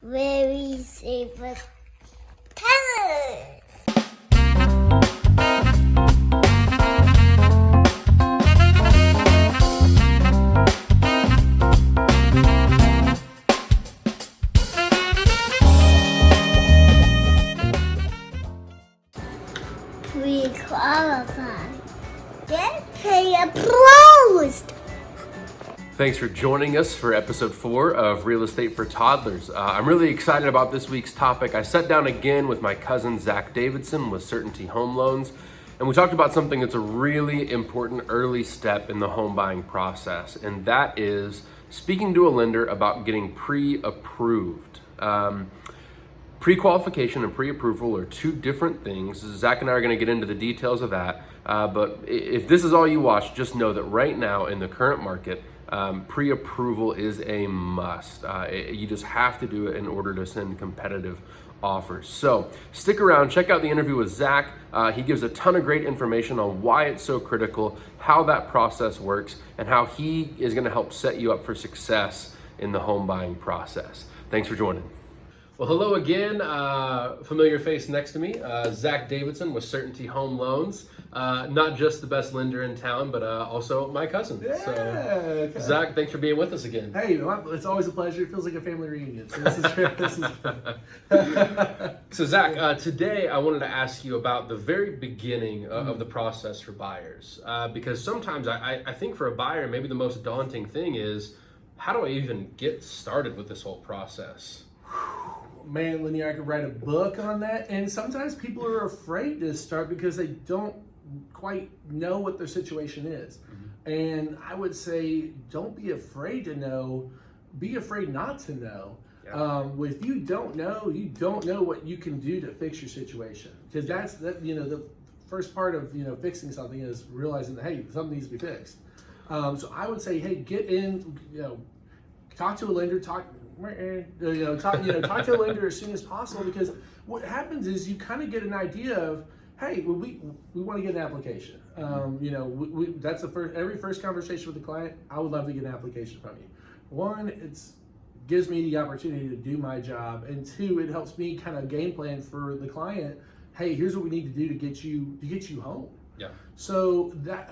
very favorite colors. Pre-qualified. Get pre-approved. Thanks for joining us for episode 4 of Real Estate for Toddlers. I'm really excited about this week's topic. I sat down again with my cousin Zach Davidson with Certainty Home Loans, and we talked about something that's a really important early step in the home buying process, and that is speaking to a lender about getting pre-approved. Pre-qualification and pre-approval are two different things. Zach and I are going to get into the details of that, but if this is all you watch, just know that right now in the current market, pre-approval is a must. You just have to do it in order to send competitive offers. So stick around, check out the interview with Zach. He gives a ton of great information on why it's so critical, how that process works, and how he is going to help set you up for success in the home buying process. Thanks for joining. Well, hello again. Familiar face next to me, Zach Davidson with Certainty Home Loans. Not just the best lender in town, but also my cousin. Yeah. So, Okay. Zach, thanks for being with us again. Hey, it's always a pleasure. It feels like a family reunion. So this is good. So Zach, today I wanted to ask you about the very beginning of the process for buyers. Because sometimes I think for a buyer, maybe the most daunting thing is, how do I even get started with this whole process? Man, Linear, I could write a book on that. And sometimes people are afraid to start because they don't quite know what their situation is. Mm-hmm. And I would say, don't be afraid to know. Be afraid not to know. Yeah. If you don't know what you can do to fix your situation. Because that's the first part of fixing something is realizing that, hey, something needs to be fixed. So I would say, hey, get in, talk to a lender, talk to a lender as soon as possible, because what happens is you kind of get an idea of, hey, well, we want to get an application. That's every first conversation with the client. I would love to get an application from you. One, gives me the opportunity to do my job, and two, it helps me kind of game plan for the client. Hey, here's what we need to do to get you home. Yeah. So that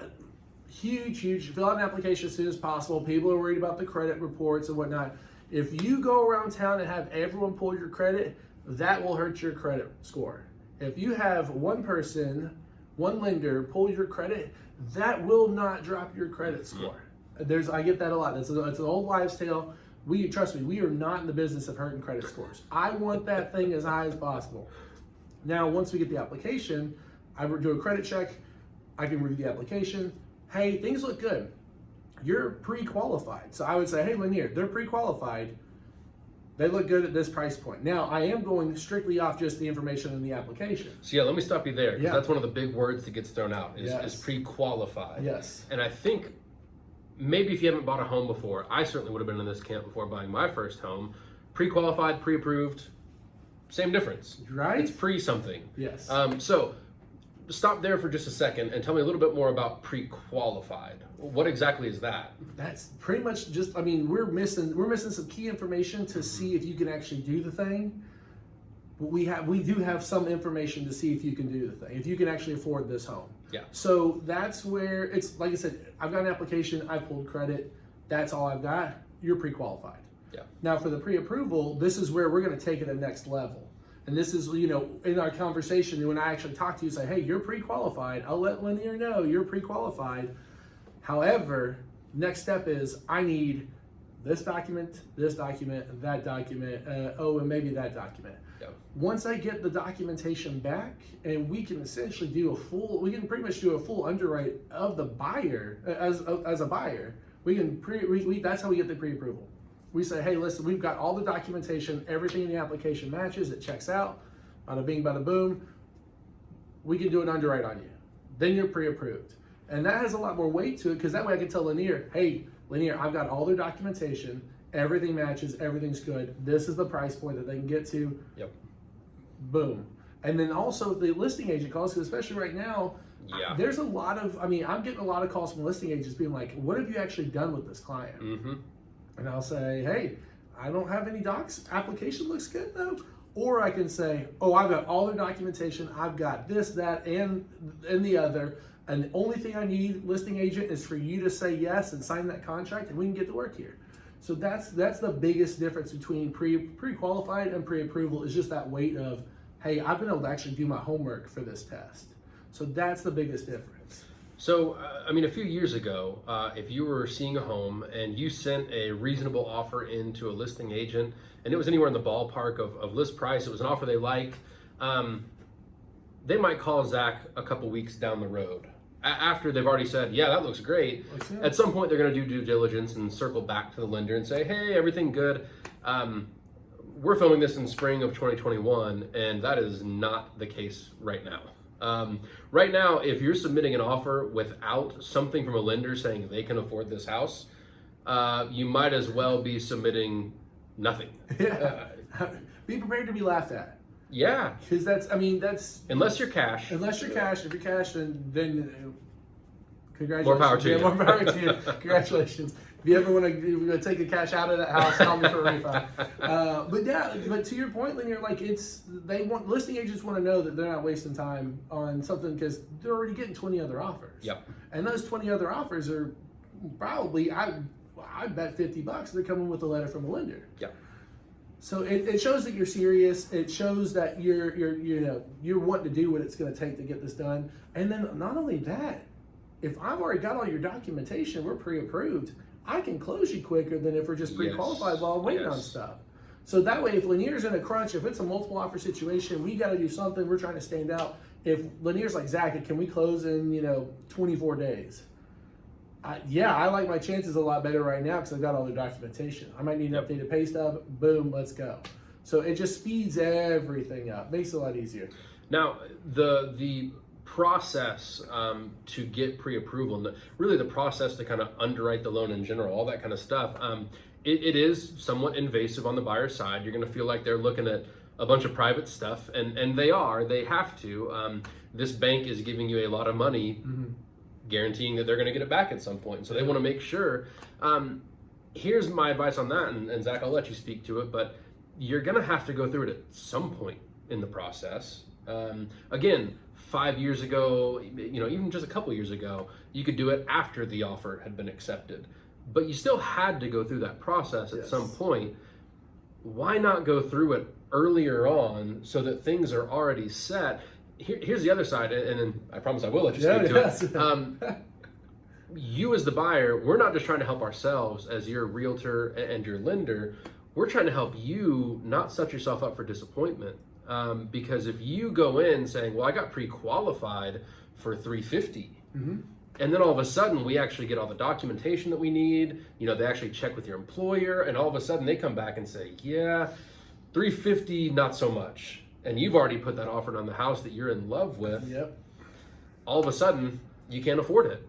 huge. Fill out an application as soon as possible. People are worried about the credit reports and whatnot. If you go around town and have everyone pull your credit, that will hurt your credit score. If you have one lender pull your credit, that will not drop your credit score. I get that a lot. It's an old wives' tale. Trust me, we are not in the business of hurting credit scores. I want that thing as high as possible. Now, once we get the application, I do a credit check. I can review the application. Hey, things look good. You're pre-qualified. So I would say, hey, Lanier, they're pre-qualified. They look good at this price point. Now, I am going strictly off just the information in the application. So yeah, let me stop you there, because that's one of the big words that gets thrown out is pre-qualified. Yes. And I think maybe if you haven't bought a home before, I certainly would have been in this camp before buying my first home. Pre-qualified, pre-approved, same difference. Right? It's pre-something. Yes. So stop there for just a second and tell me a little bit more about pre-qualified. What exactly is that? That's pretty much just, we're missing some key information to see if you can actually do the thing. But we do have some information to see if you can do the thing, if you can actually afford this home. Yeah. So that's where it's, like I said, I've got an application, I pulled credit, that's all I've got, you're pre-qualified. Yeah. Now for the pre-approval, this is where we're gonna take it to the next level. And this is, in our conversation, when I actually talk to you, say, hey, you're pre-qualified. I'll let Linear know you're pre-qualified. However, next step is I need this document, that document, and maybe that document. Yep. Once I get the documentation back, and we can essentially pretty much do a full underwrite of the buyer as a buyer. That's how we get the pre-approval. We say, hey, listen, we've got all the documentation, everything in the application matches, it checks out, bada bing, bada boom. We can do an underwrite on you. Then you're pre-approved. And that has a lot more weight to it, because that way I can tell Lanier, hey, Lanier, I've got all their documentation, everything matches, everything's good. This is the price point that they can get to. Yep. Boom. And then also the listing agent calls, because especially right now, there's a lot of, I'm getting a lot of calls from listing agents being like, what have you actually done with this client? Mm-hmm. And I'll say, hey, I don't have any docs. Application looks good though. Or I can say, oh, I've got all their documentation. I've got this, that, and the other. And the only thing I need, listing agent, is for you to say yes and sign that contract, and we can get to work here. So that's the biggest difference between pre-qualified and pre-approval, is just that weight of, hey, I've been able to actually do my homework for this test. So that's the biggest difference. So, I mean, a few years ago, if you were seeing a home and you sent a reasonable offer into a listing agent, and it was anywhere in the ballpark of list price, it was an offer they like, they might call Zach a couple weeks down the road. After they've already said, yeah, that looks great, at some point they're going to do due diligence and circle back to the lender and say, hey, everything good. We're filming this in spring of 2021, and that is not the case right now. Right now, if you're submitting an offer without something from a lender saying they can afford this house, you might as well be submitting nothing. Yeah. Be prepared to be laughed at. Yeah. Because that's unless you're cash. Unless you're cash. If you're cash, then congratulations. More power to you. More power to you. Congratulations. If you ever want to take the cash out of that house, call me for a refund. But to your point, Linear, like listing agents want to know that they're not wasting time on something because they're already getting 20 other offers. Yep. And those 20 other offers are probably, I bet $50 they're coming with a letter from a lender. Yep. So it shows that you're serious. It shows that you're wanting to do what it's going to take to get this done. And then not only that, if I've already got all your documentation, we're pre-approved, I can close you quicker than if we're just pre-qualified while I'm waiting on stuff. So that way, if Lanier's in a crunch, if it's a multiple offer situation, we got to do something. We're trying to stand out. If Lanier's like, Zach, can we close in 24 days? I like my chances a lot better right now because I've got all the documentation. I might need an updated pay stub. Boom, let's go. So it just speeds everything up, makes it a lot easier. Now, the process to get pre-approval, and really the process to kind of underwrite the loan in general, all that kind of stuff, it is somewhat invasive on the buyer's side. You're going to feel like they're looking at a bunch of private stuff, and they have to. This bank is giving you a lot of money, guaranteeing that they're going to get it back at some point. So they want to make sure. Here's my advice on that, and Zach, I'll let you speak to it, but you're going to have to go through it at some point in the process. Again, 5 years ago, even just a couple years ago, you could do it after the offer had been accepted, but you still had to go through that process at some point. Why not go through it earlier on so that things are already set? Here's the other side, and then I promise I will let you speak to it. You as the buyer, we're not just trying to help ourselves as your realtor and your lender. We're trying to help you not set yourself up for disappointment. Because if you go in saying, well, I got pre-qualified for $350, and then all of a sudden we actually get all the documentation that we need, they actually check with your employer, and all of a sudden they come back and say, yeah, $350, not so much. And you've already put that offer on the house that you're in love with. Yep. All of a sudden, you can't afford it.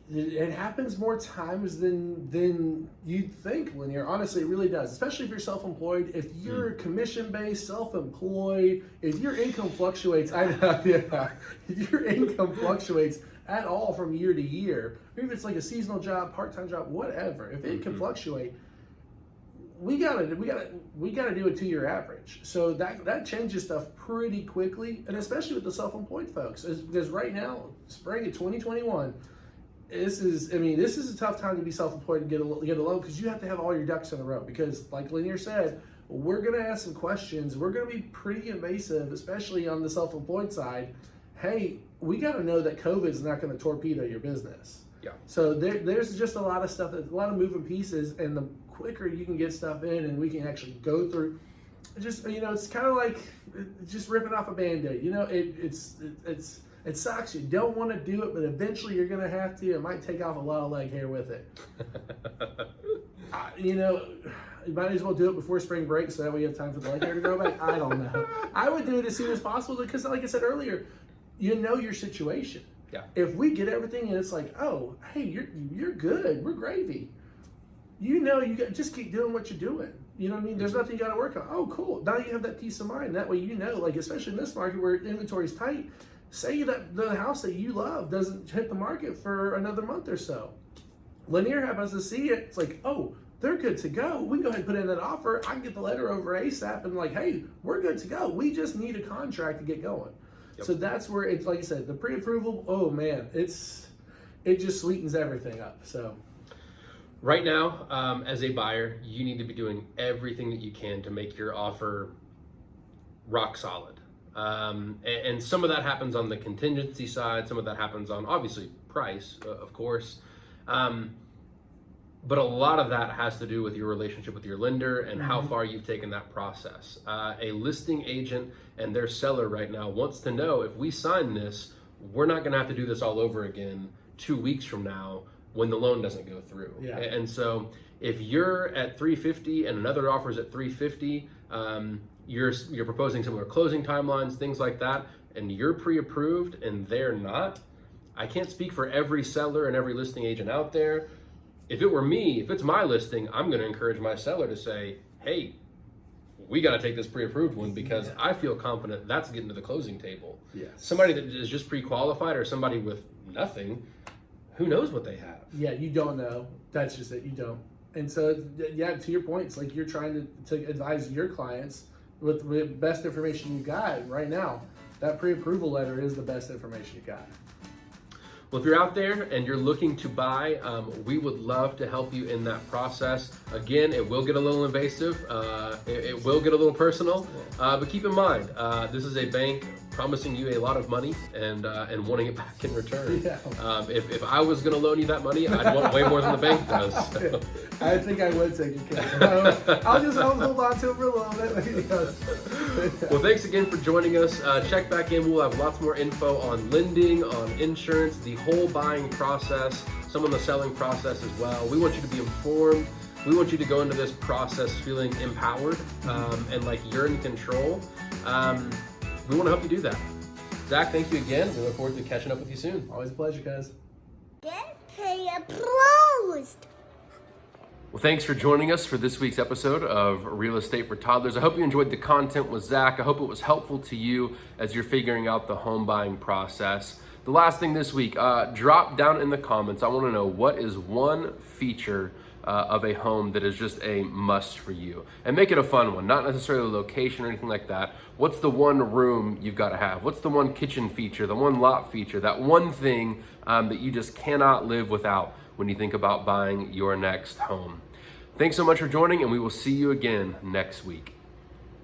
It happens more times than you'd think, Linear. Honestly, it really does. Especially if you're self-employed. If you're commission-based, self-employed, if your income fluctuates, if your income fluctuates at all from year to year, maybe it's like a seasonal job, part-time job, whatever. If it can fluctuate, we gotta do a 2-year average. So that changes stuff pretty quickly, and especially with the self-employed folks, because right now, spring of 2021. This is a tough time to be self-employed and get a loan because you have to have all your ducks in a row. Because like Linear said, we're going to ask some questions. We're going to be pretty invasive, especially on the self-employed side. Hey, we got to know that COVID is not going to torpedo your business. Yeah. So there's just a lot of stuff, a lot of moving pieces, and the quicker you can get stuff in and we can actually go through, it's kind of like just ripping off a Band-Aid. It sucks. You don't want to do it, but eventually you're going to have to. It might take off a lot of leg hair with it. You might as well do it before spring break so that way you have time for the leg hair to grow back. I don't know. I would do it as soon as possible because, like I said earlier, your situation. Yeah. If we get everything and it's like, oh, hey, you're good. We're gravy. You just keep doing what you're doing. You know what I mean? There's nothing you got to work on. Oh, cool. Now you have that peace of mind. That way especially in this market where inventory's tight, say that the house that you love doesn't hit the market for another month or so. Linear happens to see it. It's like, oh, they're good to go. We go ahead and put in an offer. I can get the letter over ASAP and like, hey, we're good to go. We just need a contract to get going. So that's where it's, like I said, the pre-approval, oh man, it just sweetens everything up. So right now, as a buyer, you need to be doing everything that you can to make your offer rock solid. And some of that happens on the contingency side. Some of that happens on, obviously, price, of course. But a lot of that has to do with your relationship with your lender and how far you've taken that process. A listing agent and their seller right now wants to know, if we sign this, we're not gonna have to do this all over again 2 weeks from now when the loan doesn't go through. Yeah. And so if you're at 350 and another offer is at 350, you're proposing similar closing timelines, things like that, and you're pre-approved and they're not. I can't speak for every seller and every listing agent out there. If it were me, if it's my listing, I'm going to encourage my seller to say, hey, we got to take this pre-approved one because I feel confident that's getting to the closing table. Yes. Somebody that is just pre-qualified or somebody with nothing, who knows what they have? Yeah, you don't know. That's just it. You don't. And so, yeah, to your point, it's like you're trying to advise your clients with the best information you got right now. That pre-approval letter is the best information you got. Well, if you're out there and you're looking to buy, we would love to help you in that process. Again, it will get a little invasive. It will get a little personal. But keep in mind, this is a bank promising you a lot of money and wanting it back in return. Yeah. If I was going to loan you that money, I'd want way more than the bank does. So. I think I would take a cash. I'll hold on to it for a little bit. Well, thanks again for joining us. Check back in. We'll have lots more info on lending, on insurance, the whole buying process, some of the selling process as well. We want you to be informed. We want you to go into this process feeling empowered and like you're in control. We want to help you do that. Zach, thank you again. We look forward to catching up with you soon. Always a pleasure, guys. Get pre-approved. Well, thanks for joining us for this week's episode of Real Estate for Toddlers. I hope you enjoyed the content with Zach. I hope it was helpful to you as you're figuring out the home buying process. The last thing this week, drop down in the comments. I want to know, what is one feature of a home that is just a must for you? And make it a fun one, not necessarily the location or anything like that. What's the one room you've got to have? What's the one kitchen feature, the one lot feature, that one thing that you just cannot live without when you think about buying your next home? Thanks so much for joining, and we will see you again next week.